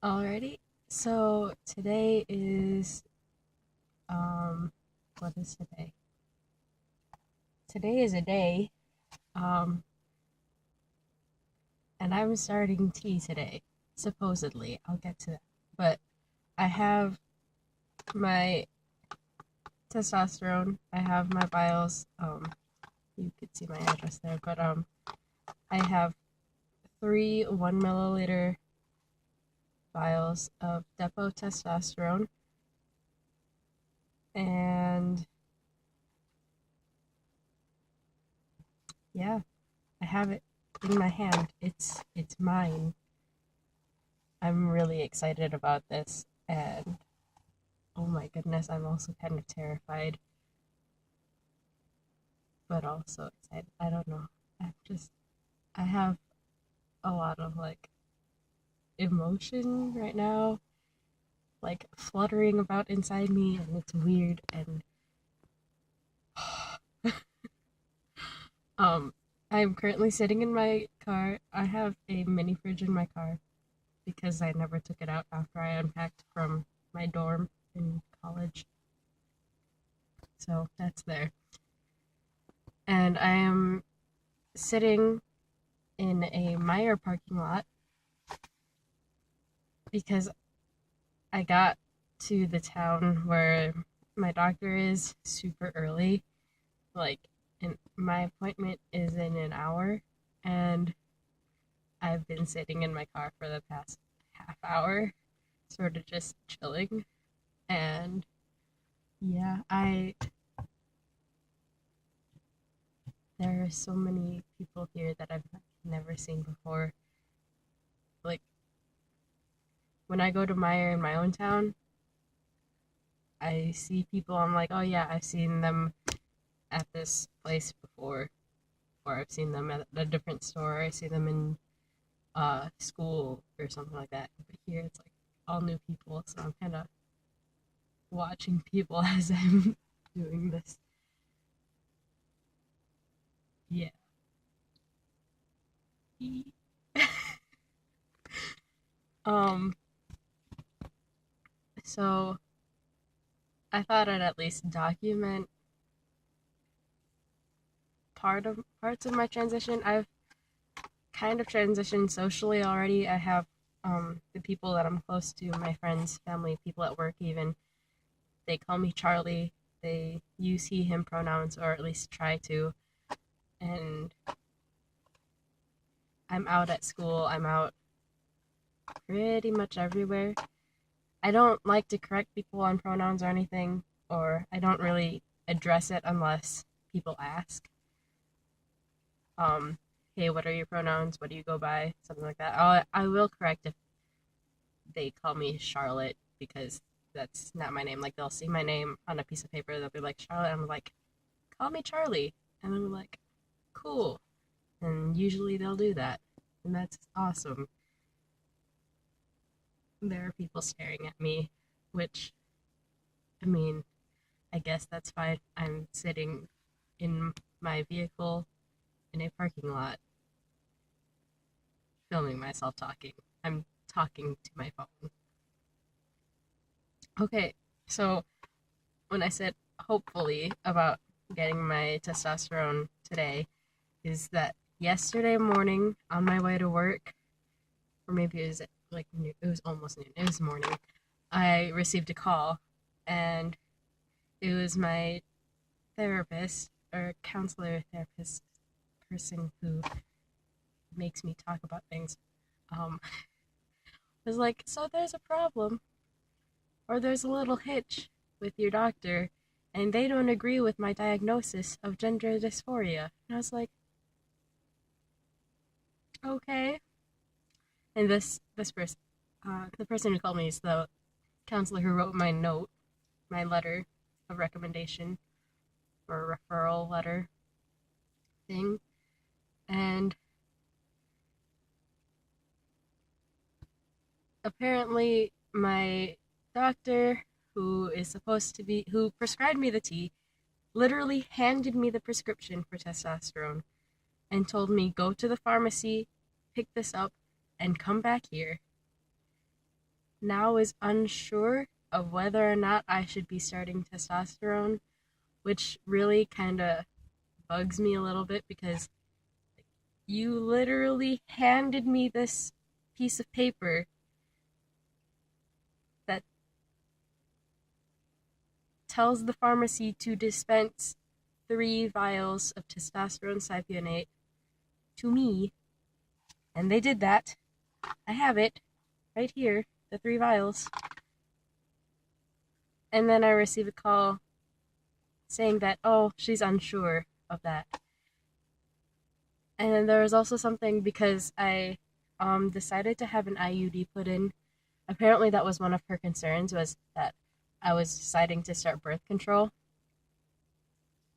Alrighty. So today is what is today? Today is a day. Um and I'm starting tea today. Supposedly. I'll get to that. But I have my testosterone, I have my vials, you could see my address there, but I have three 1 milliliter vials of Depo testosterone and yeah, I have it in my hand. It's mine. I'm really excited about this, and oh my goodness, I'm also kind of terrified, but also excited. I don't know. I have a lot of like emotion right now, like fluttering about inside me, and it's weird. And um, I'm currently sitting in my car. I have a mini fridge in my car because I never took it out after I unpacked from my dorm in college. So that's there. And I am sitting in a Meyer parking lot because I got to the town where my doctor is super early. Like, and my appointment is in an hour, and I've been sitting in my car for the past half hour, sort of just chilling. And yeah, there are so many people here that I've never seen before. Like, when I go to Meyer in my own town, I see people, I'm like, oh yeah, I've seen them at this place before, or I've seen them at a different store, I see them in school or something like that. But here it's like all new people, so I'm kind of watching people as I'm doing this. Yeah. Um, so I thought I'd at least document parts of my transition. I've kind of transitioned socially already. I have the people that I'm close to, my friends, family, people at work even, they call me Charlie. They use he, him pronouns, or at least try to. And I'm out at school. I'm out pretty much everywhere. I don't like to correct people on pronouns or anything, or I don't really address it unless people ask. Um, hey, what are your pronouns? What do you go by? Something like that. I will correct if they call me Charlotte because that's not my name. Like they'll see my name on a piece of paper, they'll be like Charlotte. I'm like, call me Charlie, and I'm like, cool. And usually they'll do that, and that's awesome. There are people staring at me, which I mean, I guess that's fine. I'm sitting in my vehicle in a parking lot, filming myself talking. I'm talking to my phone. Okay, so when I said hopefully about getting my testosterone today, is that yesterday morning on my way to work, or maybe it was like noon, it was almost noon, it was morning, I received a call, and it was my therapist or counselor therapist person who makes me talk about things. Um, was like, so there's a problem, or there's a little hitch with your doctor, and they don't agree with my diagnosis of gender dysphoria. And I was like, okay. And this person, the person who called me is the counselor who wrote my note, my letter of recommendation or referral letter thing. And apparently, my doctor, who prescribed me the tea, literally handed me the prescription for testosterone and told me, go to the pharmacy, pick this up, and come back here. now is unsure of whether or not I should be starting testosterone, which really kind of bugs me a little bit because you literally handed me this piece of paper that tells the pharmacy to dispense 3 vials of testosterone cypionate to me, and they did that. I have it right here, the 3 vials. And then I receive a call saying that, oh, she's unsure of that. And then there was also something because I decided to have an IUD put in. Apparently, that was one of her concerns, was that I was deciding to start birth control,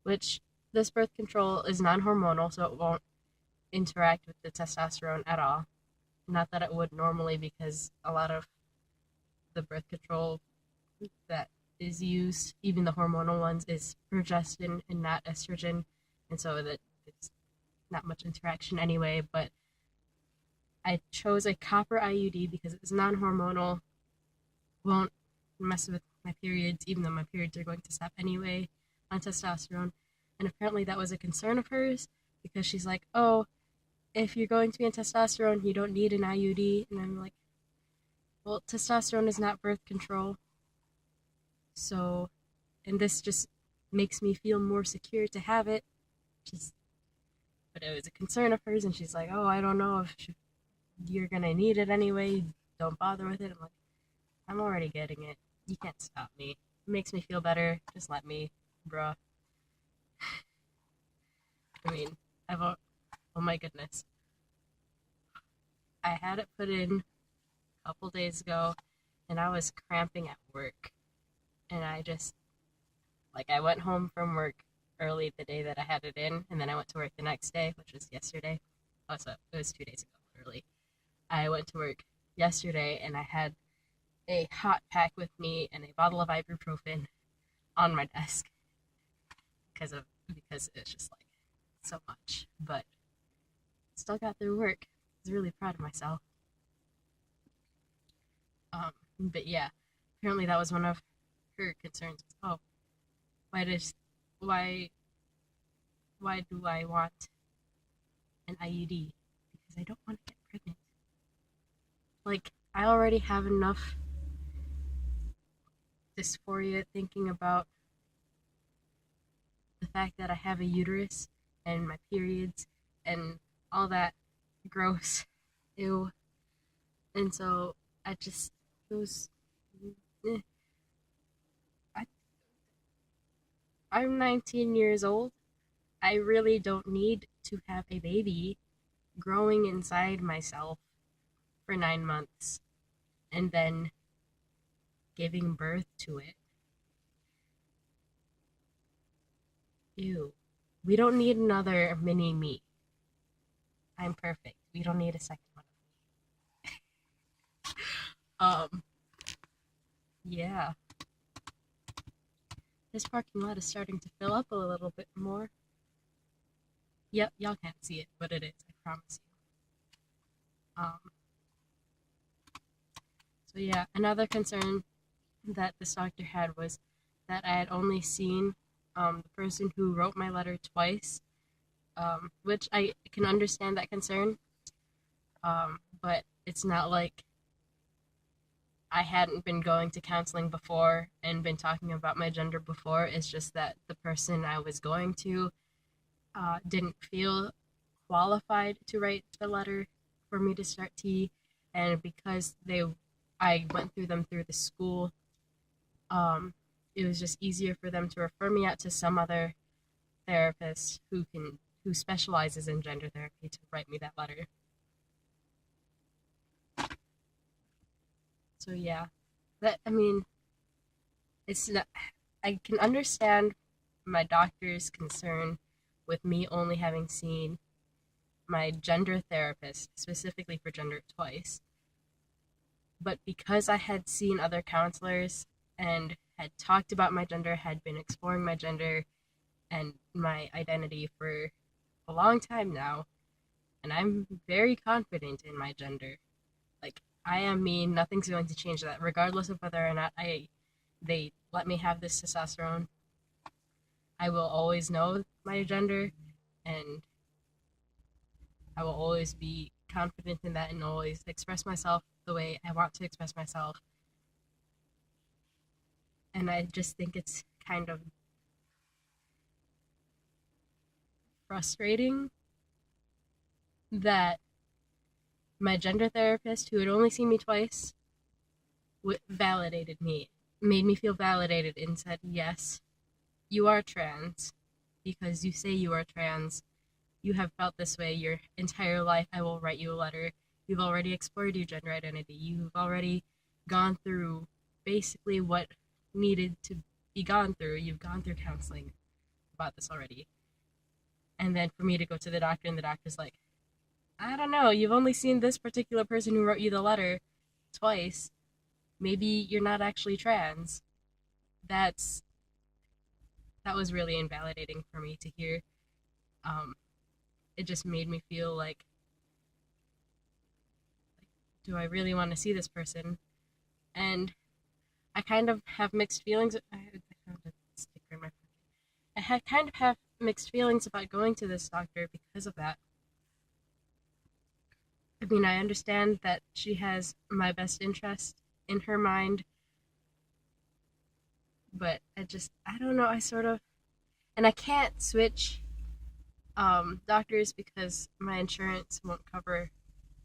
which this birth control is non-hormonal, so it won't interact with the testosterone at all. Not that it would normally, because a lot of the birth control that is used, even the hormonal ones, is progestin and not estrogen, and so that it's not much interaction anyway. But I chose a copper IUD because it's non-hormonal, won't mess with my periods, even though my periods are going to stop anyway on testosterone. And apparently that was a concern of hers because she's like, oh, if you're going to be on testosterone, you don't need an IUD. And I'm like, well, testosterone is not birth control. So, and this just makes me feel more secure to have it. Just, but it was a concern of hers, and she's like, oh, I don't know if you're gonna need it anyway. Don't bother with it. I'm like, I'm already getting it. You can't stop me. It makes me feel better. Just let me, bruh. I mean, oh my goodness. I had it put in a couple days ago, and I was cramping at work. And I just, like, I went home from work early the day that I had it in, and then I went to work the next day, which was yesterday. Oh, so it was 2 days ago, literally. I went to work yesterday, and I had a hot pack with me and a bottle of ibuprofen on my desk because it's just like so much. But still got through work. I was really proud of myself. But yeah, apparently that was one of her concerns. Oh, why does why why do I want an IUD? Because I don't want to get pregnant. Like, I already have enough dysphoria thinking about the fact that I have a uterus and my periods and all that gross, ew. And so I just, it was, eh. I, I'm 19 years old. I really don't need to have a baby growing inside myself for 9 months and then giving birth to it. Ew. We don't need another mini me. I'm perfect. We don't need a second one of me. Yeah. This parking lot is starting to fill up a little bit more. Yep, y'all can't see it, but it is, I promise you. So yeah, another concern that this doctor had was that I had only seen the person who wrote my letter twice, which I can understand that concern, but it's not like I hadn't been going to counseling before and been talking about my gender before. It's just that the person I was going to didn't feel qualified to write the letter for me to start T, and because I went through them through the school, it was just easier for them to refer me out to some other therapist who specializes in gender therapy to write me that letter. So yeah, that I mean, it's not. I can understand my doctor's concern with me only having seen my gender therapist specifically for gender twice, but because I had seen other counselors and had talked about my gender, had been exploring my gender and my identity for a long time now, and I'm very confident in my gender. Like, I am me. Nothing's going to change that, regardless of whether or not they let me have this testosterone. I will always know my gender, and I will always be confident in that and always express myself the way I want to express myself. And I just think it's kind of frustrating that my gender therapist, who had only seen me twice, validated me, made me feel validated, and said, yes, you are trans because you say you are trans. You have felt this way your entire life. I will write you a letter. You've already explored your gender identity. You've already gone through basically what needed to be gone through. You've gone through counseling about this already. And then for me to go to the doctor, and the doctor's like, I don't know, you've only seen this particular person who wrote you the letter twice. Maybe you're not actually trans. That's that was really invalidating for me to hear. Um, it just made me feel like, do I really want to see this person? And I kind of have mixed feelings. I found a sticker in my pocket. Kind of have mixed feelings about going to this doctor because of that. I mean, I understand that she has my best interest in her mind, but I don't know, and I can't switch doctors because my insurance won't cover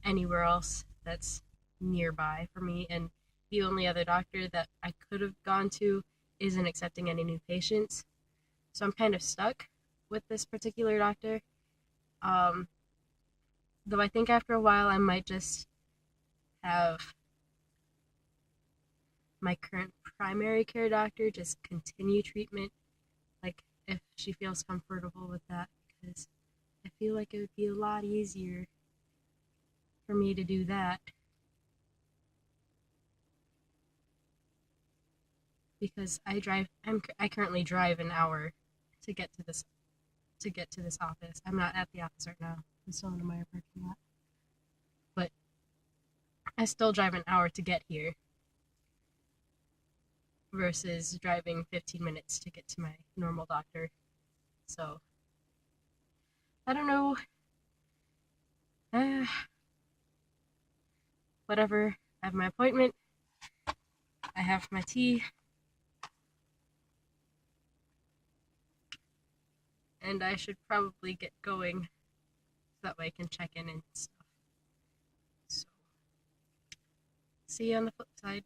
anywhere else that's nearby for me, and the only other doctor that I could have gone to isn't accepting any new patients. So I'm kind of stuck with this particular doctor. Um, though I think after a while I might just have my current primary care doctor just continue treatment, like if she feels comfortable with that, because I feel like it would be a lot easier for me to do that because I currently drive an hour to get to this office. I'm not at the office right now. I'm still in the Meyer parking lot. But I still drive an hour to get here versus driving 15 minutes to get to my normal doctor. So, I don't know. Uh, whatever. I have my appointment. I have my tea. And I should probably get going so that way I can check in and stuff. So, see you on the flip side.